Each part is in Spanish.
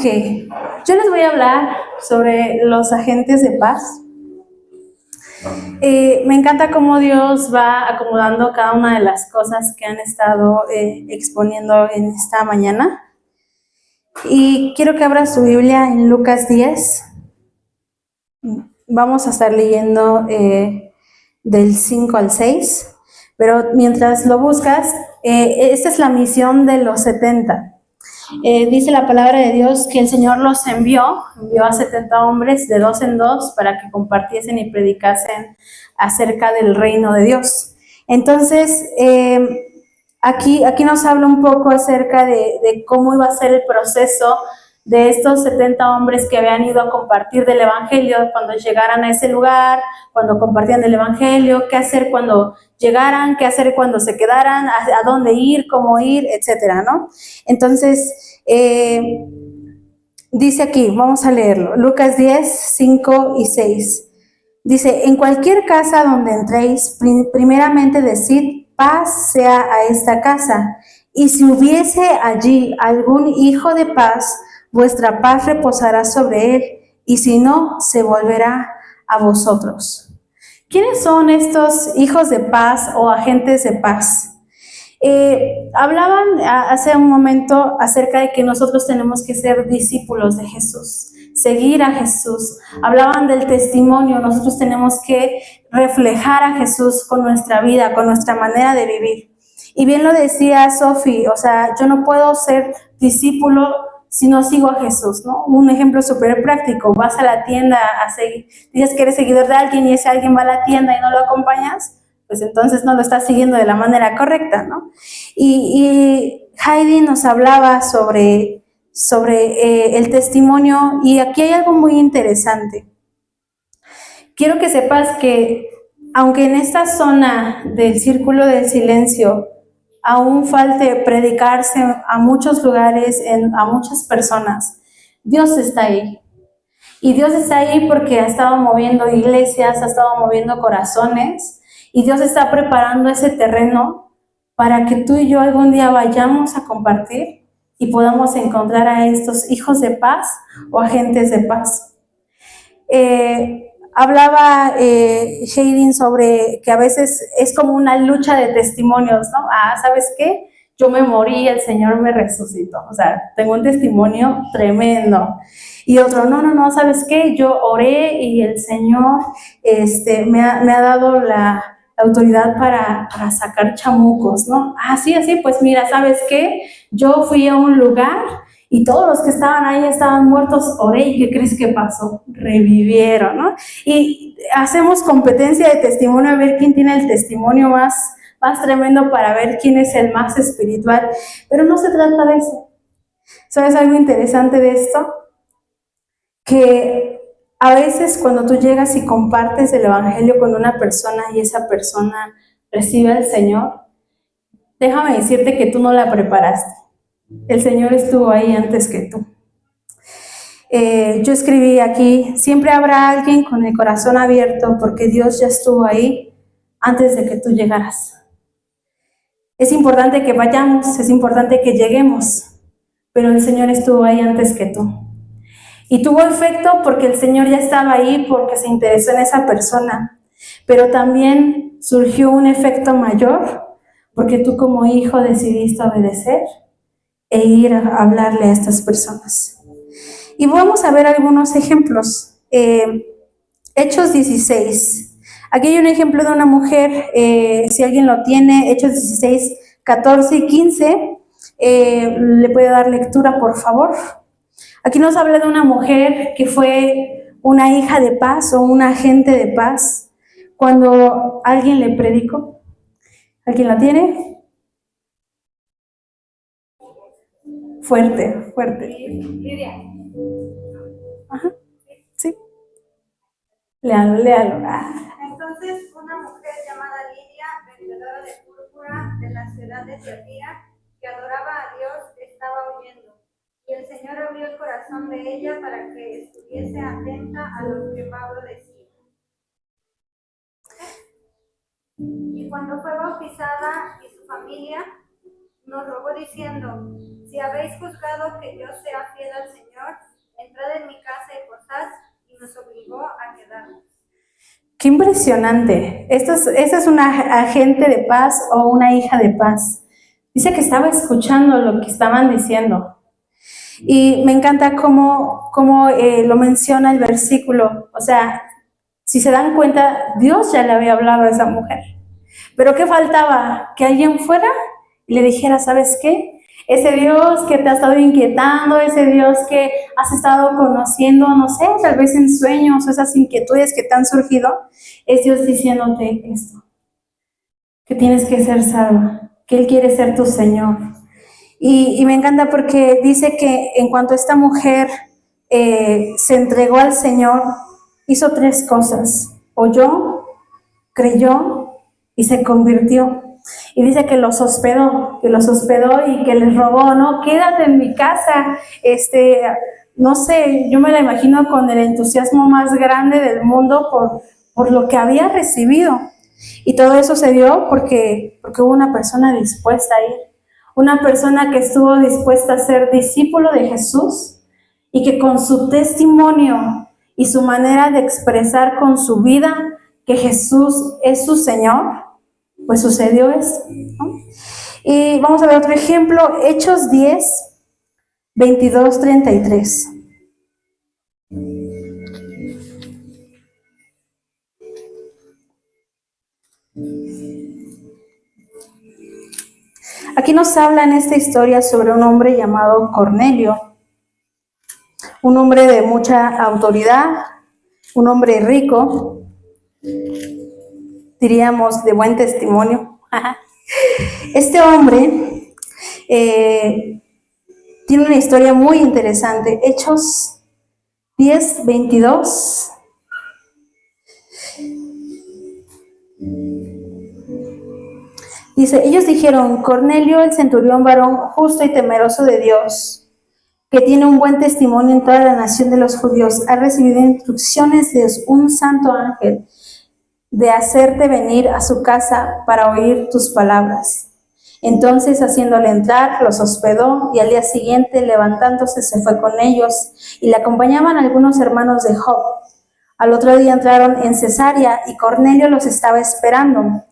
Ok, yo les voy a hablar sobre los agentes de paz. Me encanta cómo Dios va acomodando cada una de las cosas que han estado exponiendo en esta mañana. Y quiero que abra su Biblia en Lucas 10. Vamos a estar leyendo del 5 al 6. Pero mientras lo buscas, esta es la misión de los 70. Dice la palabra de Dios que el Señor los envió a 70 hombres de dos en dos para que compartiesen y predicasen acerca del reino de Dios. Entonces, aquí nos habla un poco acerca de cómo iba a ser el proceso de estos 70 hombres que habían ido a compartir del Evangelio cuando llegaran a ese lugar, cuando compartían el Evangelio, qué hacer cuando llegaran, qué hacer cuando se quedaran, a dónde ir, cómo ir, etcétera, ¿no? Entonces, dice aquí, vamos a leerlo, Lucas 10, 5 y 6. Dice, en cualquier casa donde entréis, primeramente decid, paz sea a esta casa. Y si hubiese allí algún hijo de paz, vuestra paz reposará sobre él, y si no, se volverá a vosotros. ¿Quiénes son estos hijos de paz o agentes de paz? Hablaban hace un momento acerca de que nosotros tenemos que ser discípulos de Jesús, seguir a Jesús. Hablaban del testimonio, nosotros tenemos que reflejar a Jesús con nuestra vida, con nuestra manera de vivir. Y bien lo decía Sofi, o sea, yo no puedo ser discípulo si no sigo a Jesús, ¿no? Un ejemplo súper práctico, vas a la tienda a seguir, dices que eres seguidor de alguien y ese alguien va a la tienda y no lo acompañas, pues entonces no lo estás siguiendo de la manera correcta, ¿no? Y Heidi nos hablaba sobre el testimonio, y aquí hay algo muy interesante. Quiero que sepas que aunque en esta zona del círculo del silencio aún falte predicarse a muchos lugares, a muchas personas, Dios está ahí. Y Dios está ahí porque ha estado moviendo iglesias, ha estado moviendo corazones, y Dios está preparando ese terreno para que tú y yo algún día vayamos a compartir y podamos encontrar a estos hijos de paz o agentes de paz. Hablaba Shading sobre que a veces es como una lucha de testimonios, ¿no? ¿Sabes qué? Yo me morí, el Señor me resucitó. O sea, tengo un testimonio tremendo. Y otro, no, ¿sabes qué? Yo oré y el Señor me ha dado la autoridad para sacar chamucos, ¿no? Así, pues mira, ¿sabes qué? Yo fui a un lugar y todos los que estaban ahí estaban muertos, oré, ¿y qué crees que pasó? Revivieron, ¿no? Y hacemos competencia de testimonio a ver quién tiene el testimonio más tremendo, para ver quién es el más espiritual. Pero no se trata de eso. ¿Sabes algo interesante de esto? Que a veces cuando tú llegas y compartes el Evangelio con una persona y esa persona recibe al Señor, déjame decirte que tú no la preparaste. El Señor estuvo ahí antes que tú. Yo escribí aquí, siempre habrá alguien con el corazón abierto porque Dios ya estuvo ahí antes de que tú llegaras. Es importante que vayamos, es importante que lleguemos, pero el Señor estuvo ahí antes que tú. Y tuvo efecto porque el Señor ya estaba ahí, porque se interesó en esa persona. Pero también surgió un efecto mayor porque tú como hijo decidiste obedecer e ir a hablarle a estas personas. Y vamos a ver algunos ejemplos. Hechos 16. Aquí hay un ejemplo de una mujer, si alguien lo tiene, Hechos 16, 14 y 15. ¿Le puede dar lectura, por favor? Aquí nos habla de una mujer que fue una hija de paz o un agente de paz cuando alguien le predicó. ¿Alguien la tiene? Fuerte. Lidia. Ajá, sí. Léalo. Entonces una mujer llamada Lidia, vendedora de púrpura de la ciudad de Tiatira, que adoraba a Dios, estaba oyendo. Y el Señor abrió el corazón de ella para que estuviese atenta a lo que Pablo decía. Y cuando fue bautizada y su familia, nos rogó diciendo: si habéis juzgado que yo sea fiel al Señor, entrad en mi casa y posad, y nos obligó a quedarnos. Qué impresionante. Esta es una agente de paz o una hija de paz. Dice que estaba escuchando lo que estaban diciendo. Y me encanta cómo lo menciona el versículo. O sea, si se dan cuenta, Dios ya le había hablado a esa mujer. Pero ¿qué faltaba? Que alguien fuera y le dijera: ¿sabes qué? Ese Dios que te ha estado inquietando, ese Dios que has estado conociendo, no sé, tal vez en sueños, esas inquietudes que te han surgido, es Dios diciéndote esto, que tienes que ser salva, que Él quiere ser tu Señor. Y me encanta porque dice que en cuanto esta mujer se entregó al Señor, hizo 3 cosas: oyó, creyó y se convirtió. Y dice que los hospedó y que les rogó: no, quédate en mi casa. No sé, yo me la imagino con el entusiasmo más grande del mundo por lo que había recibido. Y todo eso se dio porque hubo una persona dispuesta a ir, una persona que estuvo dispuesta a ser discípulo de Jesús y que con su testimonio y su manera de expresar con su vida que Jesús es su Señor, pues sucedió esto, ¿no? Y vamos a ver otro ejemplo, Hechos 10, 22, 33. Aquí nos habla en esta historia sobre un hombre llamado Cornelio, un hombre de mucha autoridad, un hombre rico, diríamos de buen testimonio. Este hombre tiene una historia muy interesante. Hechos 10, 22. Dice: ellos dijeron: Cornelio, el centurión, varón justo y temeroso de Dios, que tiene un buen testimonio en toda la nación de los judíos, ha recibido instrucciones de un santo ángel de hacerte venir a su casa para oír tus palabras. Entonces, haciéndole entrar, los hospedó, y al día siguiente, levantándose, se fue con ellos, y le acompañaban algunos hermanos de Job. Al otro día entraron en Cesarea, y Cornelio los estaba esperando,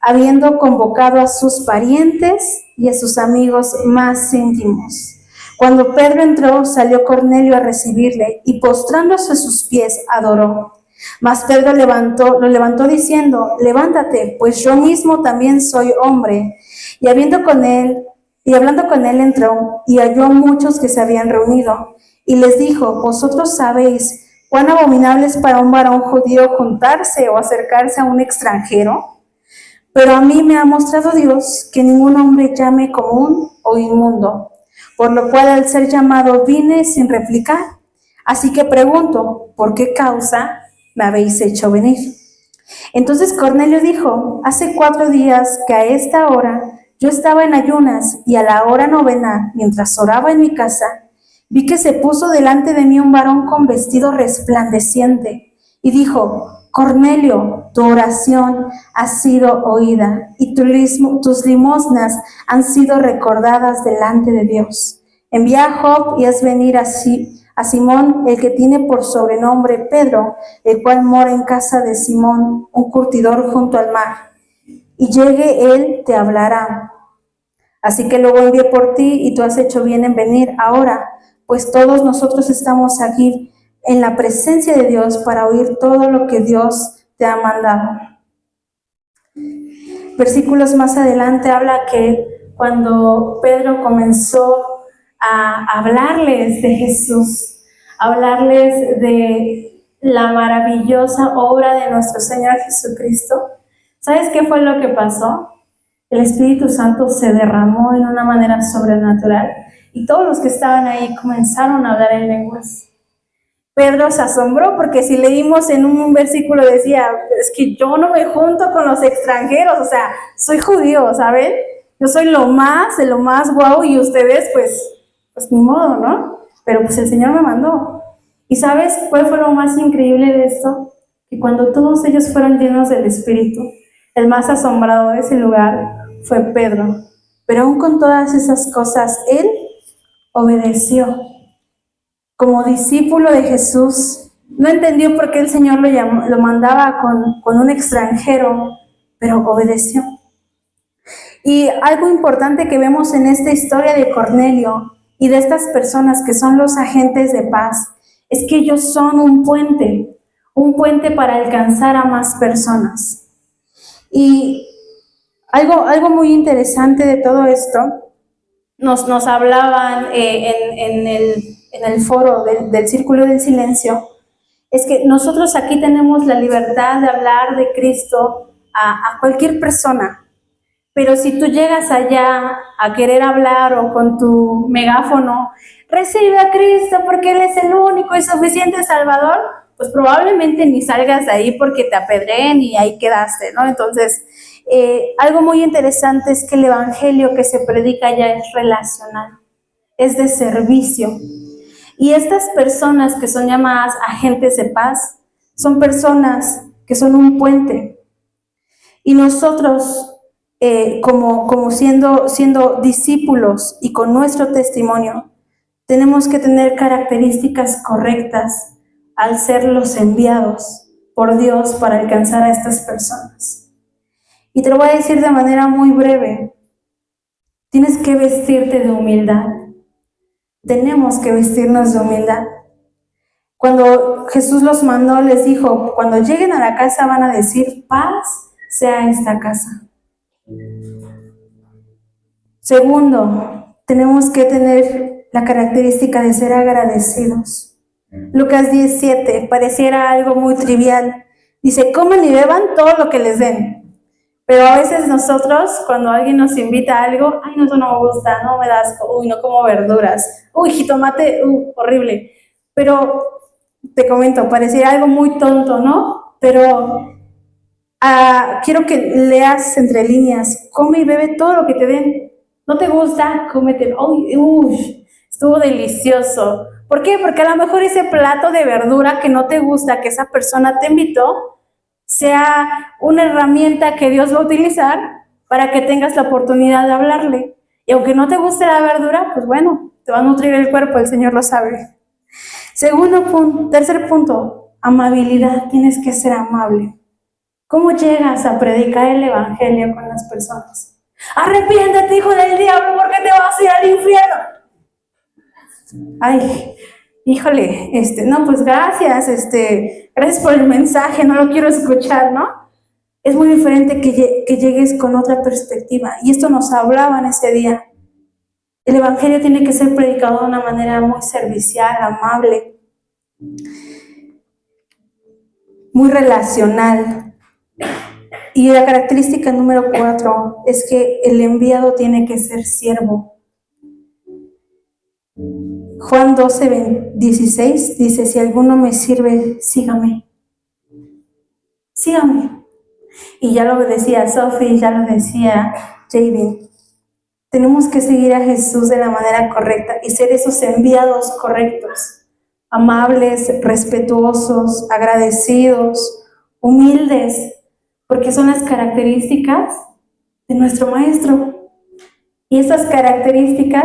habiendo convocado a sus parientes y a sus amigos más íntimos. Cuando Pedro entró, salió Cornelio a recibirle, y postrándose a sus pies, adoró. Mas Pedro lo levantó diciendo: levántate, pues yo mismo también soy hombre. Y hablando con él entró, y halló a muchos que se habían reunido, y les dijo: vosotros sabéis cuán abominable es para un varón judío juntarse o acercarse a un extranjero. Pero a mí me ha mostrado Dios que ningún hombre llame común o inmundo, por lo cual al ser llamado vine sin replicar. Así que pregunto: ¿por qué causa me habéis hecho venir? Entonces Cornelio dijo: hace 4 días que a esta hora yo estaba en ayunas, y a la hora 9, mientras oraba en mi casa, vi que se puso delante de mí un varón con vestido resplandeciente, y dijo: Cornelio, tu oración ha sido oída, y tus limosnas han sido recordadas delante de Dios. Envía a Job y haz venir a Simón, el que tiene por sobrenombre Pedro, el cual mora en casa de Simón, un curtidor junto al mar. Y llegue él, te hablará. Así que luego envié por ti, y tú has hecho bien en venir ahora, pues todos nosotros estamos aquí en la presencia de Dios para oír todo lo que Dios te ha mandado. Versículos más adelante habla que cuando Pedro comenzó a hablarles de Jesús, a hablarles de la maravillosa obra de nuestro Señor Jesucristo, ¿sabes qué fue lo que pasó? El Espíritu Santo se derramó en una manera sobrenatural, y todos los que estaban ahí comenzaron a hablar en lenguas. Pedro se asombró porque si leímos en un versículo decía: es que yo no me junto con los extranjeros, o sea, soy judío, ¿saben? Yo soy lo más guau, y ustedes pues ni modo, ¿no? Pero pues el Señor me mandó. ¿Y sabes cuál fue lo más increíble de esto? Que cuando todos ellos fueron llenos del Espíritu, el más asombrado de ese lugar fue Pedro. pero aún con todas esas cosas, él obedeció. Como discípulo de Jesús, no entendió por qué el Señor lo mandaba con un extranjero, pero obedeció. Y algo importante que vemos en esta historia de Cornelio y de estas personas que son los agentes de paz, es que ellos son un puente para alcanzar a más personas. Y algo muy interesante de todo esto, nos hablaban en el foro del Círculo del Silencio, es que nosotros aquí tenemos la libertad de hablar de Cristo a cualquier persona. Pero si tú llegas allá a querer hablar o con tu megáfono, recibe a Cristo porque Él es el único y suficiente Salvador, pues probablemente ni salgas de ahí porque te apedreen y ahí quedaste, ¿no? Entonces, algo muy interesante es que el evangelio que se predica ya es relacional, es de servicio. Y estas personas que son llamadas agentes de paz, son personas que son un puente. Y nosotros, como siendo discípulos y con nuestro testimonio, tenemos que tener características correctas al ser los enviados por Dios para alcanzar a estas personas. Y te lo voy a decir de manera muy breve. Tienes que vestirte de humildad. Tenemos que vestirnos de humildad. Cuando Jesús los mandó, les dijo, cuando lleguen a la casa van a decir, paz sea esta casa. Segundo, tenemos que tener la característica de ser agradecidos. Lucas 17, pareciera algo muy trivial. Dice, coman y beban todo lo que les den. Pero a veces nosotros, cuando alguien nos invita a algo, ay, no, eso no me gusta, no me da asco, uy, no como verduras, uy, jitomate, horrible. Pero te comento, pareciera algo muy tonto, ¿no? Pero quiero que leas entre líneas, come y bebe todo lo que te den. ¿No te gusta? Cómetelo. Uy, estuvo delicioso. ¿Por qué? Porque a lo mejor ese plato de verdura que no te gusta, que esa persona te invitó, sea una herramienta que Dios va a utilizar para que tengas la oportunidad de hablarle. Y aunque no te guste la verdura, pues bueno, te va a nutrir el cuerpo, el Señor lo sabe. Tercer punto, amabilidad. Tienes que ser amable. ¿Cómo llegas a predicar el evangelio con las personas? Arrepiéntete, hijo del diablo, porque te vas a ir al infierno. Ay, híjole, no, pues gracias, gracias por el mensaje, no lo quiero escuchar, ¿no? Es muy diferente que llegues con otra perspectiva. Y esto nos hablaban ese día. El evangelio tiene que ser predicado de una manera muy servicial, amable, muy relacional. Y la característica número 4 es que el enviado tiene que ser siervo. Juan 12:16 dice, si alguno me sirve, sígame. Sígame. Y ya lo decía Sophie, ya lo decía Jaden. Tenemos que seguir a Jesús de la manera correcta y ser esos enviados correctos, amables, respetuosos, agradecidos, humildes, porque son las características de nuestro Maestro. Y esas características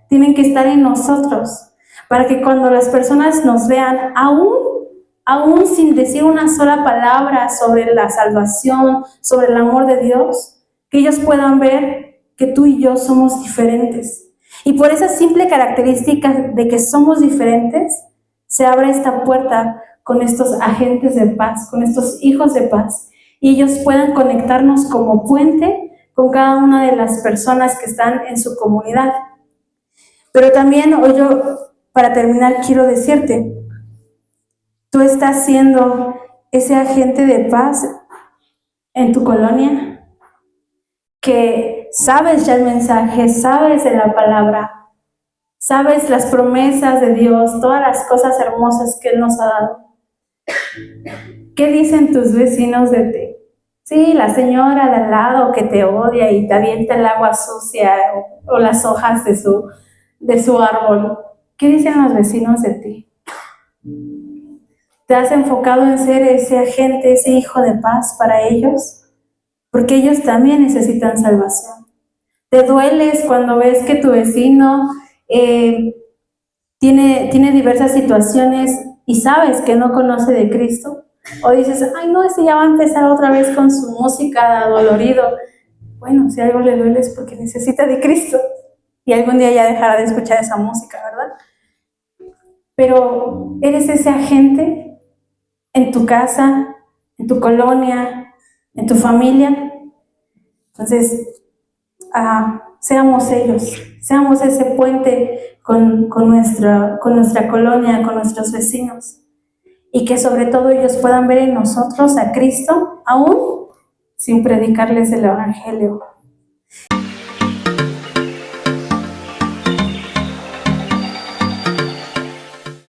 tienen que estar en nosotros, para que cuando las personas nos vean, aún sin decir una sola palabra sobre la salvación, sobre el amor de Dios, que ellos puedan ver que tú y yo somos diferentes. Y por esa simple característica de que somos diferentes, se abre esta puerta con estos agentes de paz, con estos hijos de paz, y ellos puedan conectarnos como puente con cada una de las personas que están en su comunidad. Pero también, para terminar, quiero decirte, tú estás siendo ese agente de paz en tu colonia, que sabes ya el mensaje, sabes de la palabra, sabes las promesas de Dios, todas las cosas hermosas que Él nos ha dado. ¿Qué dicen tus vecinos de ti? Sí, la señora de al lado que te odia y te avienta el agua sucia o las hojas de su árbol. ¿Qué dicen los vecinos de ti? ¿Te has enfocado en ser ese agente, ese hijo de paz para ellos? Porque ellos también necesitan salvación. Te dueles cuando ves que tu vecino tiene diversas situaciones y sabes que no conoce de Cristo. O dices, ay no, ese ya va a empezar otra vez con su música dolorido. Bueno, si algo le duele es porque necesita de Cristo. Y algún día ya dejará de escuchar esa música, ¿verdad? Pero eres ese agente en tu casa, en tu colonia, en tu familia. Entonces, seamos ellos, seamos ese puente con nuestra colonia, con nuestros vecinos. Y que sobre todo ellos puedan ver en nosotros a Cristo, aún sin predicarles el Evangelio.